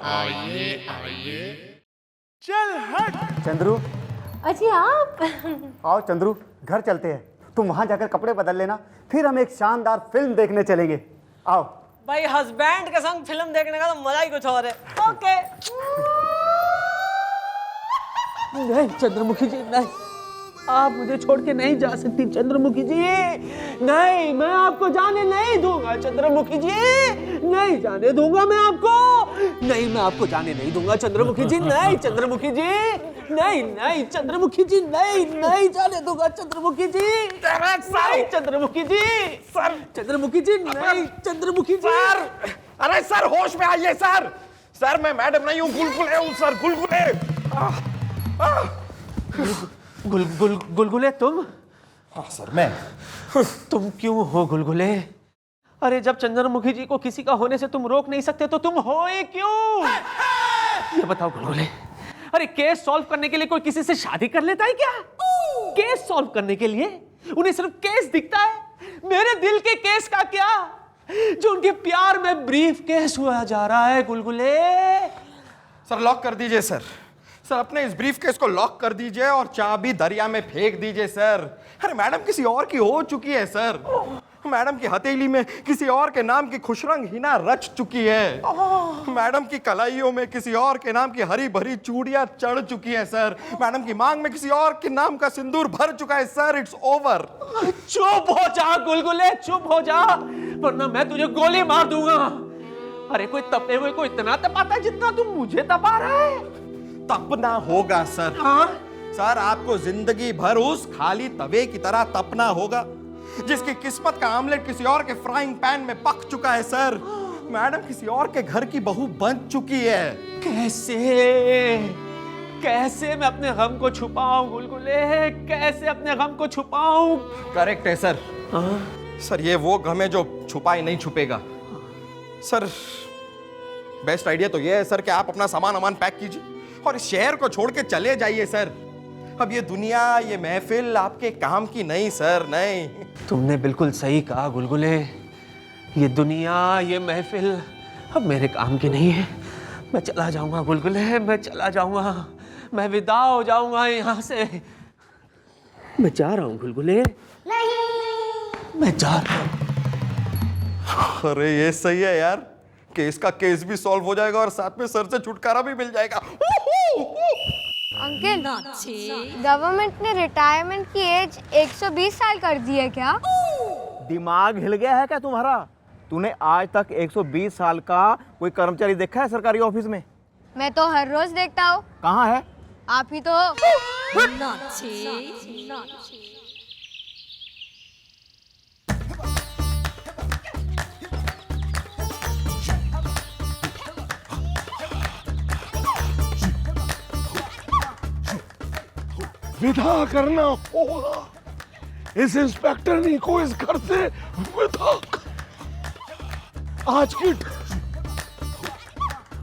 आइए आइए। चल हट। चंद्रू, अजी आप आओ चंद्रू, घर चलते हैं। तुम वहां जाकर कपड़े बदल लेना, फिर हम एक शानदार फिल्म देखने चलेंगे। आओ। भाई हस्बैंड के संग फिल्म देखने का तो मजा ही कुछ और है। ओके। नहीं चंद्रमुखी जी नहीं, आप मुझे छोड़ के नहीं जा सकती चंद्रमुखी जी। नहीं, मैं आपको जाने नहीं दूंगा चंद्रमुखी जी, नहीं जाने दूंगा मैं आपको। नहीं, मैं आपको जाने नहीं दूंगा चंद्रमुखी जी। नहीं चंद्रमुखी जी, नहीं नहीं चंद्रमुखी जी, नहीं नहीं जाने दूंगा चंद्रमुखी जी। नहीं चंद्रमुखी जी, सर चंद्रमुखी जी, नहीं चंद्रमुखी जी। सर, अरे सर होश में आइए सर। सर मैं मैडम नहीं हूँ, गुलगुले हूँ सर, गुलगुले। गुलगुले तुम? हाँ सर मैं। तुम क्यों हो गुलगुले? अरे जब चंद्रमुखी जी को किसी का होने से तुम रोक नहीं सकते तो तुम होए क्यों? ये बताओ गुलगुले। अरे केस सॉल्व करने के लिए कोई किसी से शादी कर लेता है क्या? केस सॉल्व करने के लिए उन्हें सिर्फ केस दिखता है। मेरे दिल के केस का क्या, जो उनके प्यार में ब्रीफ केस हुआ जा रहा है गुलगुले। सर लॉक कर दीजिए सर। सर अपने इस ब्रीफ केस को लॉक कर दीजिए और चाबी दरिया में फेंक दीजिए सर। अरे मैडम किसी और की हो चुकी है सर। मैडम की हथेली में किसी और के नाम की खुशरंग हिना रच चुकी है। मैडम की कलाइयों में किसी और के नाम की हरी भरी चूड़ियां चढ़ चुकी है सर। मैडम की मांग में किसी और के नाम का सिंदूर भर चुका है सर। It's over. चुप हो जा गुलगुले, चुप हो जा, वरना मैं तुझे गोली मार दूंगा। अरे कोई तपे हुए को इतना तपाता है जितना तुम मुझे तपा रहा है। तपना होगा सर। हाँ? सर आपको जिंदगी भर उस खाली तवे की तरह तपना होगा जिसकी किस्मत का आमलेट किसी और के फ्राइंग पैन में पक चुका है सर। मैडम किसी और के घर की बहू बन चुकी है। कैसे कैसे मैं अपने गम को छुपाऊं गुलगुले, कैसे अपने गम को छुपाऊं? करेक्ट है सर। सर ये वो गम है जो छुपाए नहीं छुपेगा। सर बेस्ट आइडिया तो ये है सर कि आप अपना सामान पैक कीजिए और इस शहर को छोड़ के चले जाइए सर। अब ये दुनिया, ये महफिल आपके काम की नहीं सर, नहीं। तुमने बिल्कुल सही कहा गुलगुले, ये दुनिया, ये महफिल अब मेरे काम की नहीं है। मैं चला जाऊंगा गुलगुले, मैं चला जाऊंगा, मैं विदा हो जाऊंगा यहाँ से। मैं जा रहा हूँ गुलगुले, नहीं मैं जा रहा हूँ। अरे ये सही है यार, केस का केस भी सॉल्व हो जाएगा और साथ में सर से छुटकारा भी मिल जाएगा। अंकल, गवर्नमेंट ने रिटायरमेंट की एज 120 साल कर दी है क्या? दिमाग हिल गया है क्या तुम्हारा? तूने आज तक 120 साल का कोई कर्मचारी देखा है सरकारी ऑफिस में? मैं तो हर रोज देखता हूँ। कहाँ है? आप ही तो हो। विदा करना होगा इस इंस्पेक्टर को इस घर से विदा। आज की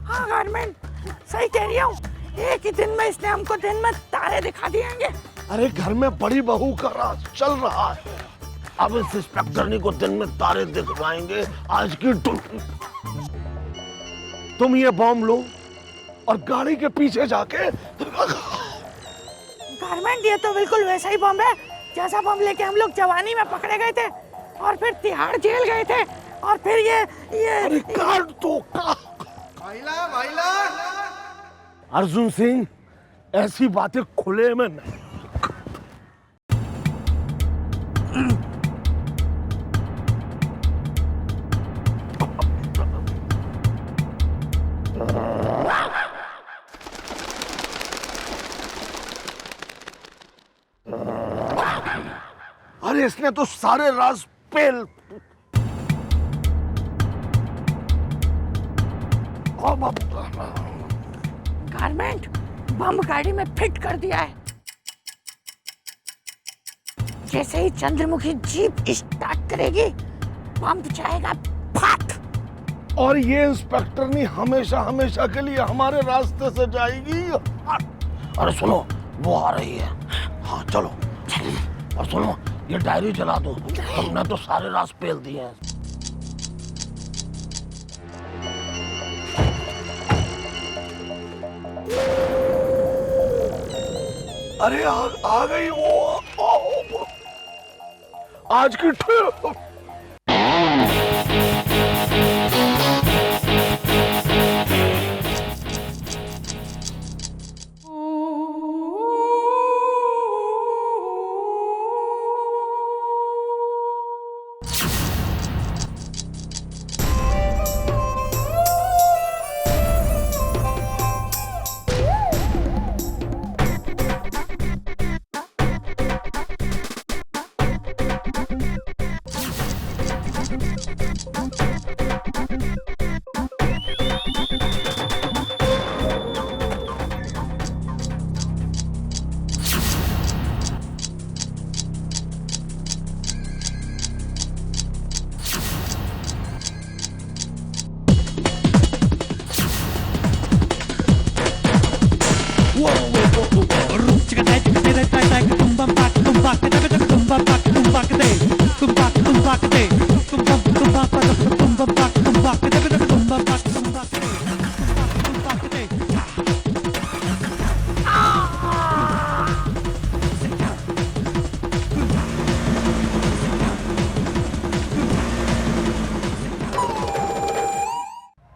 हाँ गवर्नमेंट सही कह रही हूँ, एक ही दिन में इसने हमको दिन में तारे दिखा दिएंगे। अरे घर में बड़ी बहू का राज चल रहा है, अब इस इंस्पेक्टर को दिन में तारे दिखवाएंगे। आज की तुम ये बॉम्ब लो और गाड़ी के पीछे जाके। गवर्नमेंट ये तो बिल्कुल वैसा ही बम है जैसा बम लेके हम लोग जवानी में पकड़े गए थे और फिर तिहाड़ जेल गए थे और फिर ये अरे काट तो भाईला अर्जुन सिंह, ऐसी बातें खुले में नहीं। अरे इसने तो सारे राज पेल। गवर्नमेंट बम गाड़ी में फिट कर दिया है। जैसे ही चंद्रमुखी जीप स्टार्ट करेगी बम जाएगा फट। और ये इंस्पेक्टर नहीं हमेशा हमेशा के लिए हमारे रास्ते से जाएगी। अरे सुनो, वो आ रही है। हाँ चलो। और सुनो, ये डायरी जला दो, तुमने तो सारे राज पेल दिए हैं। अरे आ गई वो। आज की ट्रिप।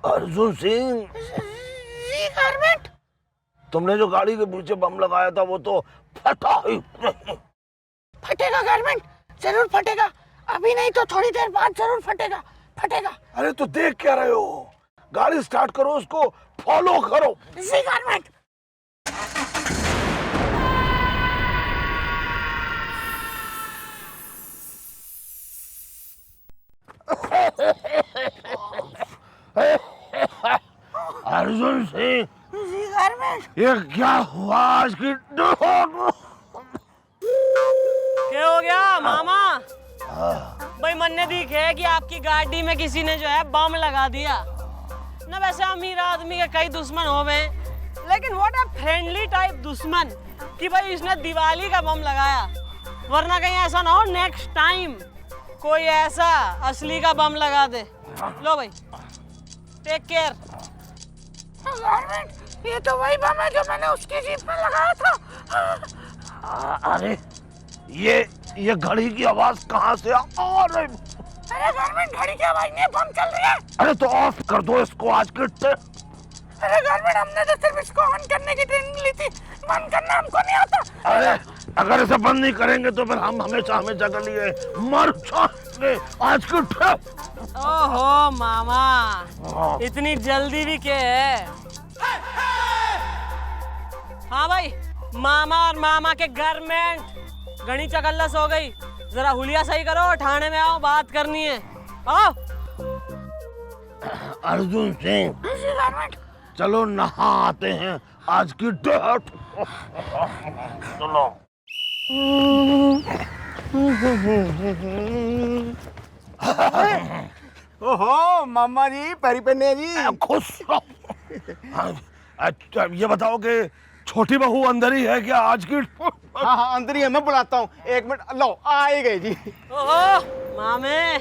अर्जुन सिंह, जी गारमेंट। तुमने जो गाड़ी के पीछे बम लगाया था वो तो फटा ही नहीं। फटेगा गारमेंट, जरूर फटेगा। अभी नहीं तो थोड़ी देर बाद जरूर फटेगा, फटेगा। अरे तो देख क्या रहे हो? गाड़ी स्टार्ट करो, उसको फॉलो करो। जी गारमेंट। अर्जुन सिंह, जी गारमेंट। ये क्या हुआ आज की? क्या हो गया मामा? भाई मन्ने दिखे है कि आपकी गाड़ी में किसी ने जो है बम लगा दिया ना। वैसे अमीर आदमी के कई दुश्मन हो गए, लेकिन व्हाट अ फ्रेंडली टाइप दुश्मन कि भाई इसने दिवाली का बम लगाया। वरना कहीं ऐसा ना हो नेक्स्ट टाइम कोई ऐसा असली का बम लगा दे। लो भाई, टेक केयर। गारमेंट, ये तो वही बम है जो मैंने उसकी जीप में लगाया था। अरे ये घड़ी की आवाज कहाँ से आ रही? अरे गारमेंट, घड़ी की आवाज नहीं है, बम चल रही है। अरे तो ऑफ कर दो इसको आज के अरे गारमेंट, हमने तो सिर्फ इसको ऑन करने की ट्रेनिंग ली थी, बंद करना हमको नहीं आता। अरे अगर इसे बंद नहीं करेंगे तो फिर हम हमेशा हमेशा के लिए मर जाएंगे। आज की ट्रिप। ओहो मामा, इतनी जल्दी भी क्या है? हाँ भाई, मामा और मामा के गारमेंट घनी चकल्लस हो गई। जरा हुलिया सही करो, ठाणे में आओ, बात करनी है। आओ। अर्जुन सिंह, चलो नहा आते हैं आज की डेट। चलो। ओहो मामा जी, पैरी पन्ने जी। खुश रहो। अच्छा ये बताओ कि छोटी बहू अंदर ही है क्या आज की? हाँ हाँ अंदर ही है, मैं बुलाता हूँ। एक मिनट, लो आ ही गई जी। ओहो मामे,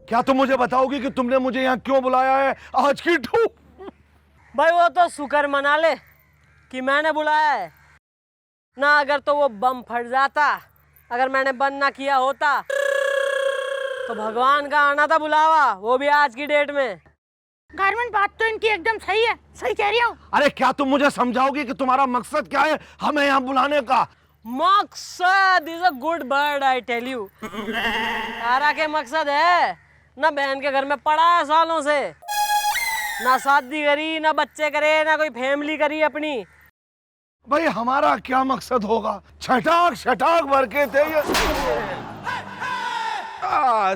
क्या तुम मुझे बताओगी कि तुमने मुझे यहाँ क्यों बुलाया है आज की ट्रिप? भाई वो तो शुक्र मना ले कि मैंने बुलाया है ना। अगर तो वो बम फट जाता, अगर मैंने बंद ना किया होता तो भगवान का आना था बुलावा, वो भी आज की डेट में। गारमेंट, बात तो इनकी एकदम सही है, सही कह रही हूँ। अरे क्या तुम मुझे समझाओगी कि तुम्हारा मकसद क्या है हमें यहाँ बुलाने का? मकसद is a good bird, I tell you. Tara के मकसद है ना बहन के घर में पड़ा है सालों से, ना शादी करी, ना बच्चे करे, ना कोई फैमिली करी अपनी। भाई हमारा क्या मकसद होगा? छटाक छटाक भर के थे ये।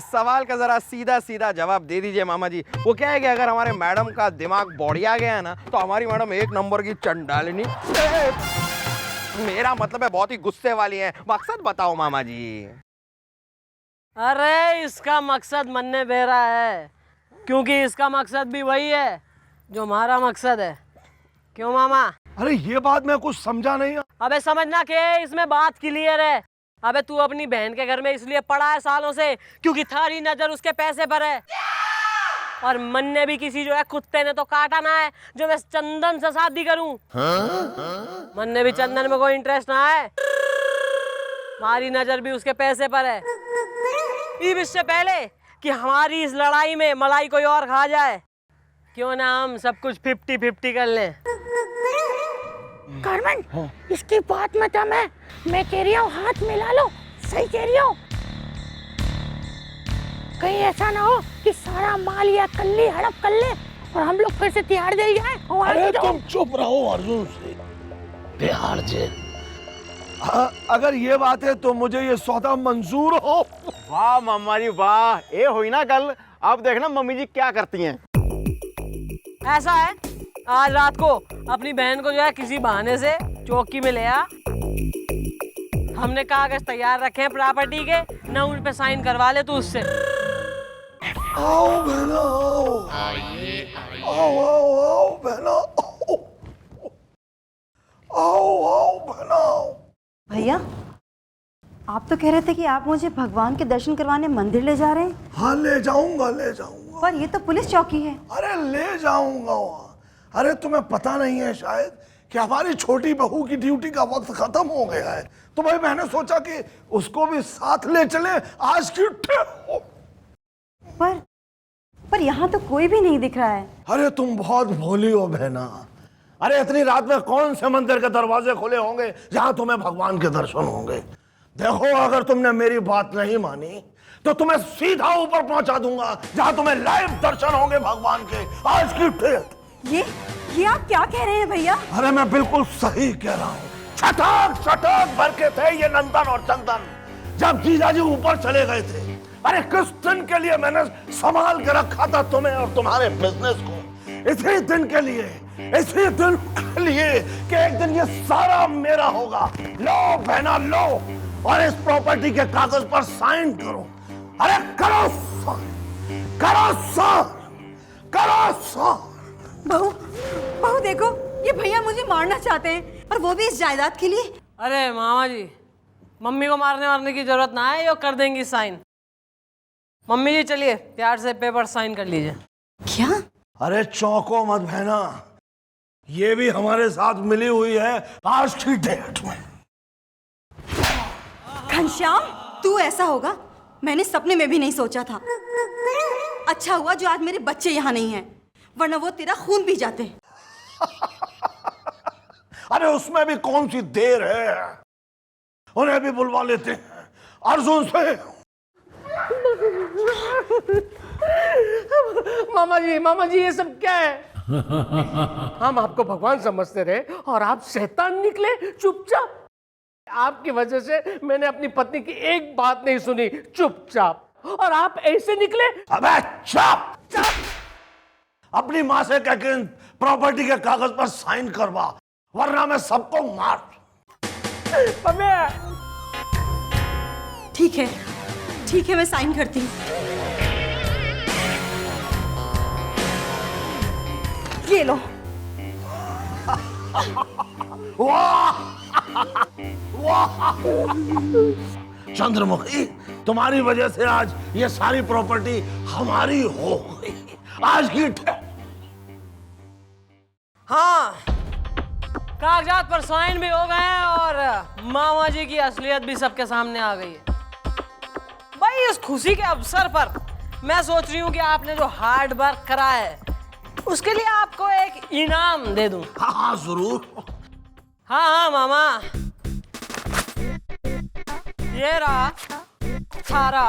सवाल का जरा सीधा सीधा जवाब दे दीजिए मामा जी। वो क्या है कि अगर हमारे मैडम का दिमाग बढ़िया गया है ना, तो हमारी मैडम एक नंबर की चंडालिनी, मेरा मतलब है बहुत ही गुस्से वाली है। मकसद बताओ मामा जी। अरे इसका मकसद मन्ने बेरा है, क्योंकि इसका मकसद भी वही है जो हमारा मकसद है। क्यों मामा? अरे ये बात मैं कुछ समझा नहीं। अबे समझना के, इसमें बात क्लियर है। अबे तू अपनी बहन के घर में इसलिए पड़ा है सालों से क्योंकि थारी नजर उसके पैसे पर है। और मन ने भी किसी जो है कुत्ते ने तो काटा ना है जो मैं चंदन से शादी करूं। मन ने भी चंदन में कोई इंटरेस्ट ना है, हमारी नजर भी उसके पैसे पर है। इससे पहले कि हमारी इस लड़ाई में मलाई कोई और खा जाए, क्यों ना हम सब कुछ 50-50 कर लें। कार्मेन, इसकी बात में दम है। मैं कह रही हूँ हाथ मिला लो। सही कह रही हूँ। कहीं ऐसा ना हो कि सारा माल या कल्ली हड़प कर ले और हम लोग फिर से तिहाड़ जेल जाए। अरे तुम चुप रहो अर्जुन सिंह, तिहाड़ जेल। अगर ये बात है तो मुझे ये सौदा मंजूर हो। वाह मामा जी वाह, ये हुई ना कल। अब देखना मम्मी जी क्या करती हैं। ऐसा है, आज रात को अपनी बहन को जो है किसी बहाने से चौकी में ले आ। हमने कागज तैयार रखे हैं प्रॉपर्टी के, ना उन पे साइन करवा ले तू उससे। आओ बहना आओ, आओ आओ बहना आओ, आओ बहना। भैया, आप तो कह रहे थे कि आप मुझे भगवान के दर्शन करवाने मंदिर ले जा रहे हैं। हाँ ले जाऊंगा, ले जाऊंगा। पर ये तो पुलिस चौकी है। अरे ले जाऊंगा वहाँ। अरे तुम्हें पता नहीं है शायद कि हमारी छोटी बहू की ड्यूटी का वक्त खत्म हो गया है, तो भाई मैंने सोचा कि उसको भी साथ ले चले आज की पर यहाँ तो कोई भी नहीं दिख रहा है। अरे तुम बहुत भोली हो बहना। अरे इतनी रात में कौन से मंदिर के दरवाजे खुले होंगे जहां तुम्हें भगवान के दर्शन होंगे। देखो अगर तुमने मेरी बात नहीं मानी तो तुम्हें सीधा ऊपर पहुंचा दूंगा जहां तुम्हें लाइव दर्शन होंगे भगवान के आज की डेट। ये आप क्या कह रहे हैं भैया? अरे मैं बिल्कुल सही कह रहा हूँ। छटाक छटाक भर के थे ये नंदन और चंदन जब जीजाजी ऊपर चले गए थे। अरे किस दिन के लिए मैंने संभाल के रखा था तुम्हें और तुम्हारे बिजनेस को, इसी दिन के लिए, इसी दिन के लिए कि एक दिन ये सारा मेरा होगा। लो बहना लो, और इस प्रॉपर्टी के कागज पर साइन करो। अरे करो साइन, करो साइन, करो साइन। बहू देखो, ये भैया मुझे मारना चाहते हैं, और वो भी इस जायदाद के लिए। अरे मामा जी, मम्मी को मारने की जरूरत ना है, ये कर देंगी साइन। मम्मी जी चलिए प्यार से पेपर साइन कर लीजिए। क्या? अरे चौंको मत बहना, ये भी हमारे साथ मिली हुई है आज की डेट में। घनश्याम, तू ऐसा होगा मैंने सपने में भी नहीं सोचा था। अच्छा हुआ जो आज मेरे बच्चे यहाँ नहीं हैं, वरना वो तेरा खून पी जाते। अरे उसमें भी कौन सी देर है, उन्हें भी बुलवा लेते हैं। अर्जुन से मामा जी ये सब क्या है? हम आपको भगवान समझते रहे और आप शैतान निकले चुपचाप। आपकी वजह से मैंने अपनी पत्नी की एक बात नहीं सुनी चुपचाप, और आप ऐसे निकले। अबे चुप चुप, अपनी माँ से कह के प्रॉपर्टी के कागज पर साइन करवा, वरना मैं सबको मार। ठीक है मैं साइन करती हूँ। ये लो। वाह वाह चंद्रमुखी, तुम्हारी वजह से आज ये सारी प्रॉपर्टी हमारी हो गई आज की। हाँ, कागजात पर साइन भी हो गए हैं और मामा जी की असलियत भी सबके सामने आ गई है। भाई इस खुशी के अवसर पर मैं सोच रही हूँ कि आपने जो हार्ड वर्क करा है उसके लिए आपको एक इनाम दे दूं। हाँ जरूर। हाँ मामा, ये रहा सारा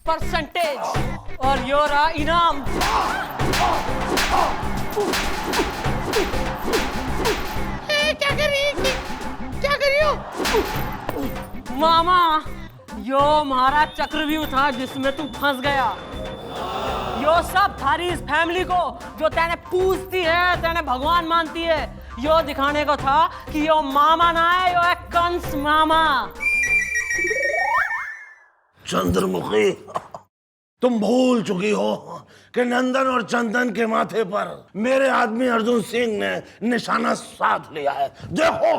परसेंटेज और ये रहा इनाम। क्या कर रही हो? मामा, यो हमारा चक्रव्यूह था जिसमें तू फंस गया। यो सब थारी इस फैमिली को जो तेने पूछती है, तेने भगवान मानती है, यो दिखाने को था कि यो मामा ना है, यो है कंस मामा। चंद्रमुखी, तुम भूल चुकी हो कि नंदन और चंदन के माथे पर मेरे आदमी अर्जुन सिंह ने निशाना साध लिया है। देखो।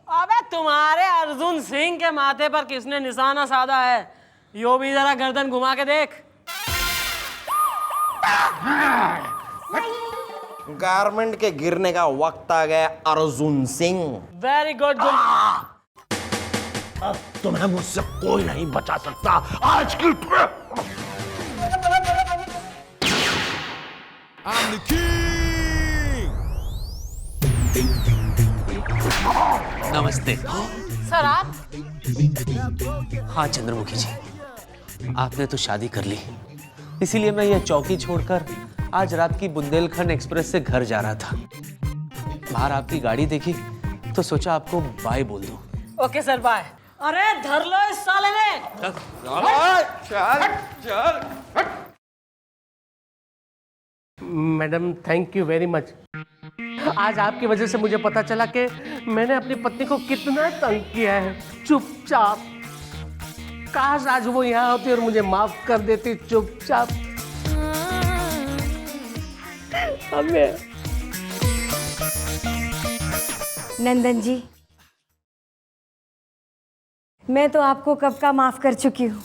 अबे तुम्हारे अर्जुन सिंह के माथे पर किसने निशाना साधा है? यो भी जरा गर्दन घुमा के देख। गारमेंट के गिरने का वक्त आ गया अर्जुन सिंह। Very good. अब तुम्हें मुझसे कोई नहीं बचा सकता आज की नमस्ते। सर आप? हाँ चंद्रमुखी जी, आपने तो शादी कर ली, इसीलिए मैं यह चौकी छोड़कर आज रात की बुंदेलखंड एक्सप्रेस से घर जा रहा था। बाहर आपकी गाड़ी देखी तो सोचा आपको बाय बोल दूं। Okay sir, bye. अरे धर लो इस साले ने। चल। Madam thank you very much. आज आपकी वजह से मुझे पता चला कि मैंने अपनी पत्नी को कितना तंग किया है। चुपचाप, काश आज वो यहाँ होती और मुझे माफ कर देती चुपचाप। हमें नंदन जी, मैं तो आपको कब का माफ कर चुकी हूँ।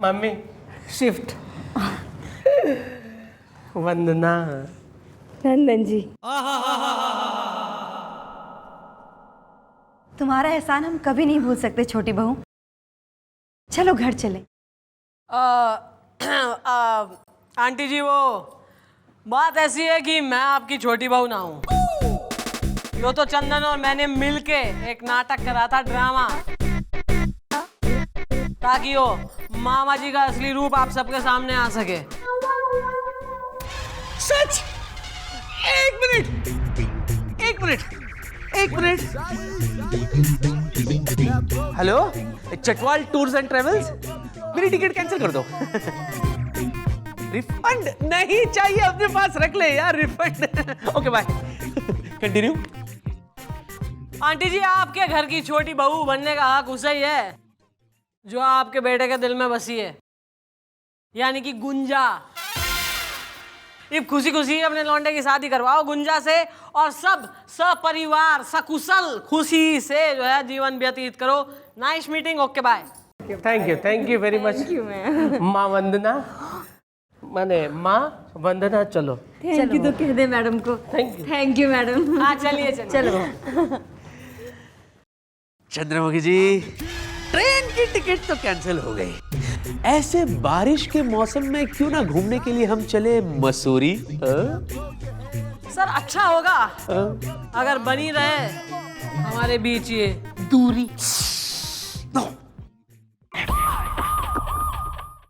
Mummy shift. वंदना। नंदन जी, तुम्हारा एहसान हम कभी नहीं भूल सकते छोटी बहू। चलो घर चले। आंटी जी, वो बात ऐसी है कि मैं आपकी छोटी बहू ना हूँ। यो तो चंदन और मैंने मिलके एक नाटक करा था, ड्रामा, ताकि वो मामा जी का असली रूप आप सबके सामने आ सके। सच? एक minute. Hello, Chatwal tours and travels, मेरी टिकट कैंसिल कर दो। रिफंड नहीं चाहिए, अपने पास रख ले यार refund. Okay bye. Continue. Aunty ji, आपके घर की छोटी बहू बनने का हक उसे ही है जो आपके बेटे के दिल में बसी है, यानी कि गुंजा। अब खुशी खुशी अपने लौंडे की शादी करवाओ गुंजा से, और सब सपरिवार सकुशल खुशी से जो है जीवन व्यतीत करो। Nice meeting. Okay bye. Thank you very much. माँ वंदना, माने माँ वंदना, चलो। थैंक यू तो कह दे मैडम को। Thank you madam. हाँ चलिए चलो। चंद्रमुखी जी, ट्रेन की टिकट तो कैंसिल हो गई। ऐसे बारिश के मौसम में क्यों ना घूमने के लिए हम चले मसूरी? सर, अच्छा होगा अगर बनी रहे हमारे बीच ये दूरी।